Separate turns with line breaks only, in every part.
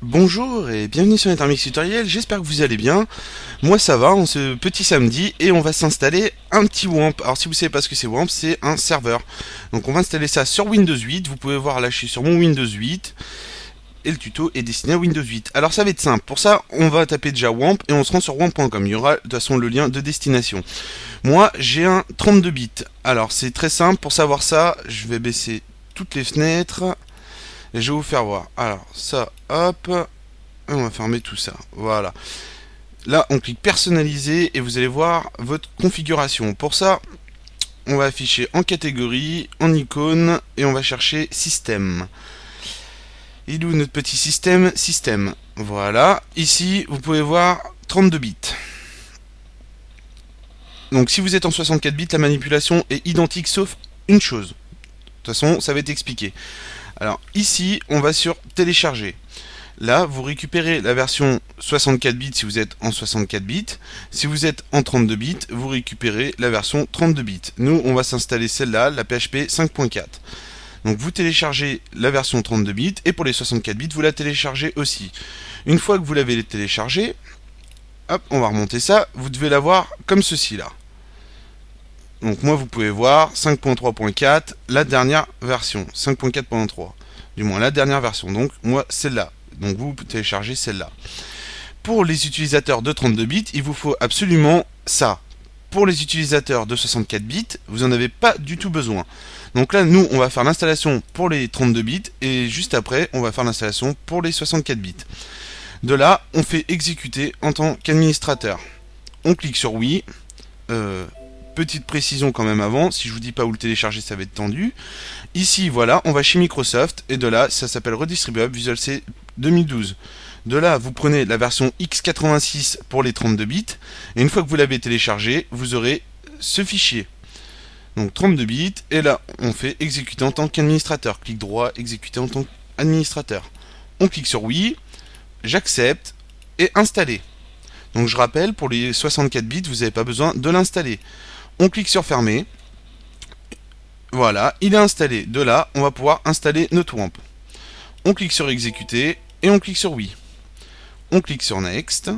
Bonjour et bienvenue sur Intermix Tutoriel, j'espère que vous allez bien. Moi ça va, on ce petit samedi et on va s'installer un petit WAMP. Alors si vous savez pas ce que c'est WAMP, c'est un serveur. Donc on va installer ça sur Windows 8, vous pouvez voir là je suis sur mon Windows 8 et le tuto est destiné à Windows 8. Alors ça va être simple, pour ça on va taper déjà WAMP et on se rend sur WAMP.com, il y aura de toute façon le lien de destination. Moi j'ai un 32 bits, alors c'est très simple, pour savoir ça je vais baisser toutes les fenêtres. Et je vais vous faire voir. Alors, ça, hop. Et on va fermer tout ça. Voilà. Là, on clique personnaliser et vous allez voir votre configuration. Pour ça, on va afficher en catégorie, en icône et on va chercher système. Il est où notre petit système? Système. Voilà. Ici, vous pouvez voir 32 bits. Donc, si vous êtes en 64 bits, la manipulation est identique sauf une chose. De toute façon, ça va être expliqué. Alors, ici, on va sur télécharger. Là, vous récupérez la version 64 bits si vous êtes en 64 bits. Si vous êtes en 32 bits, vous récupérez la version 32 bits. Nous, on va s'installer celle-là, la PHP 5.4. Donc vous téléchargez la version 32 bits et pour les 64 bits, vous la téléchargez aussi. Une fois que vous l'avez téléchargée, hop, on va remonter ça. Vous devez l'avoir comme ceci là. Donc moi, vous pouvez voir 5.3.4, la dernière version, 5.4.3. Du moins la dernière version. Donc moi, celle-là. Donc vous téléchargez celle-là. Pour les utilisateurs de 32 bits, il vous faut absolument ça. Pour les utilisateurs de 64 bits, vous n'en avez pas du tout besoin. Donc là, nous, on va faire l'installation pour les 32 bits et juste après, on va faire l'installation pour les 64 bits. De là, on fait exécuter en tant qu'administrateur. On clique sur oui. Petite précision quand même avant, si je vous dis pas où le télécharger, ça va être tendu. Ici, voilà, on va chez Microsoft et de là, ça s'appelle Redistribuable Visual C 2012. De là, vous prenez la version x86 pour les 32 bits et une fois que vous l'avez téléchargé, vous aurez ce fichier. Donc 32 bits et là, on fait exécuter en tant qu'administrateur. Clic droit, exécuter en tant qu'administrateur. On clique sur oui, j'accepte et installer. Donc je rappelle, pour les 64 bits, vous n'avez pas besoin de l'installer. On clique sur fermer. Voilà, il est installé. De là, on va pouvoir installer notre WAMP. On clique sur exécuter et on clique sur oui. On clique sur next.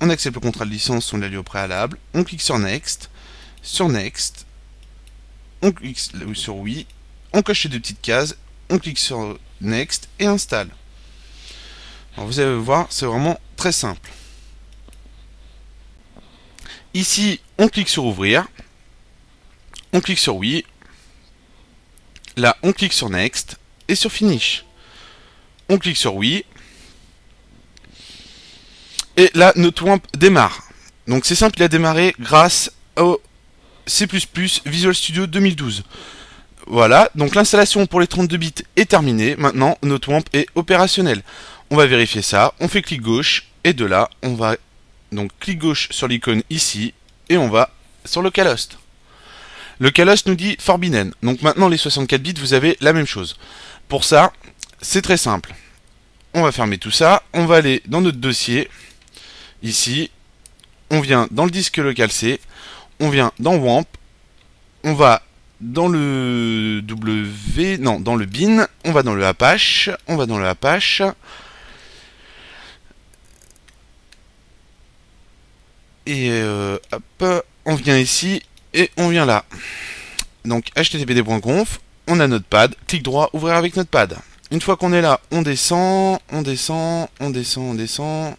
On accepte le contrat de licence, on l'a lu au préalable. On clique sur next. Sur next. On clique sur oui. On coche les deux petites cases. On clique sur next et installe. Alors vous allez voir, c'est vraiment très simple. Ici, on clique sur ouvrir. On clique sur oui. Là, on clique sur next et sur finish. On clique sur oui. Et là, notre WAMP démarre. Donc c'est simple, il a démarré grâce au C++ Visual Studio 2012. Voilà, donc l'installation pour les 32 bits est terminée. Maintenant, notre WAMP est opérationnel. On va vérifier ça. On fait clic gauche et de là, on va donc clic gauche sur l'icône ici et on va sur localhost. Localhost nous dit Forbidden. Donc maintenant, les 64 bits, vous avez la même chose. Pour ça, c'est très simple. On va fermer tout ça. On va aller dans notre dossier. Ici, on vient dans le disque local C. On vient dans WAMP. On va dans le W, non, dans le bin. On va dans le Apache. On va dans le Apache. Et hop, on vient ici et on vient là. Donc httpd.conf, on a Notepad, clic droit, ouvrir avec Notepad. Une fois qu'on est là, on descend, on descend, on descend, on descend,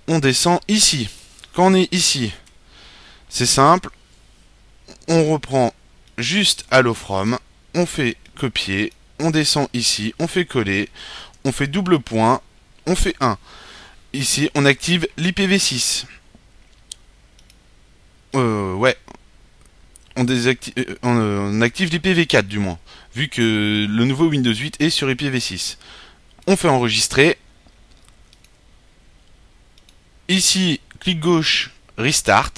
on descend ici. Quand on est ici, c'est simple, on reprend juste Hello From, on fait copier, on descend ici, on fait coller, on fait double point, on fait 1. Ici, on active l'IPv6. Ouais, on active l'IPv4 du moins, vu que le nouveau Windows 8 est sur IPv6. On fait enregistrer. Ici, clic gauche, restart.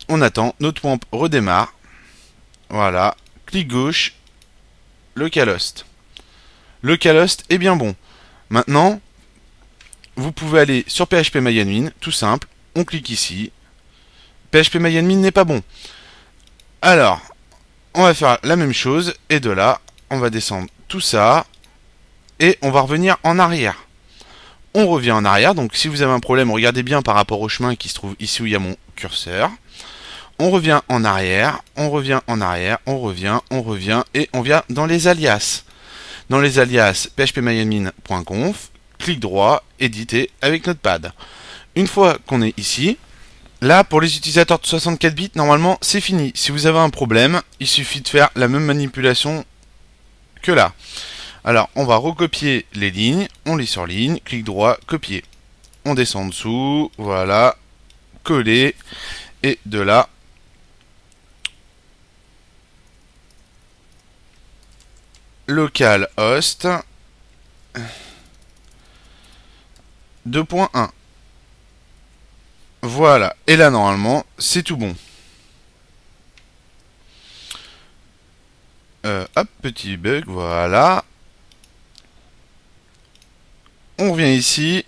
On attend, notre WAMP redémarre. Voilà, clic gauche, localhost. Localhost est bien bon. Maintenant, vous pouvez aller sur phpMyAdmin, tout simple. On clique ici. phpMyAdmin n'est pas bon. Alors, on va faire la même chose et de là, on va descendre tout ça. et on va revenir en arrière. On revient en arrière, donc si vous avez un problème, regardez bien par rapport au chemin qui se trouve ici où il y a mon curseur. On revient en arrière, on revient en arrière, on revient, et on vient dans les alias. Dans les alias, phpMyAdmin.conf, clic droit, éditer avec Notepad. Une fois qu'on est ici, là, pour les utilisateurs de 64 bits, normalement, c'est fini. Si vous avez un problème, il suffit de faire la même manipulation que là. Alors, on va recopier les lignes, on les surligne, clic droit, copier. On descend en dessous, voilà, coller, et de là, localhost 2.1. Voilà, et là normalement c'est tout bon. Hop, petit bug, voilà. On revient ici,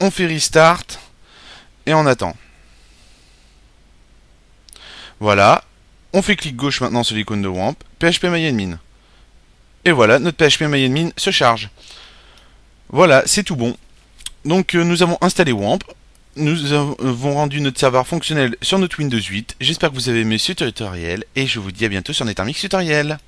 on fait restart et on attend. Voilà, on fait clic gauche maintenant sur l'icône de WAMP, phpMyAdmin. Et voilà, notre phpMyAdmin se charge. Voilà, c'est tout bon. Donc nous avons installé WAMP. Nous avons rendu notre serveur fonctionnel sur notre Windows 8. J'espère que vous avez aimé ce tutoriel et je vous dis à bientôt sur Netarmix Tutoriel.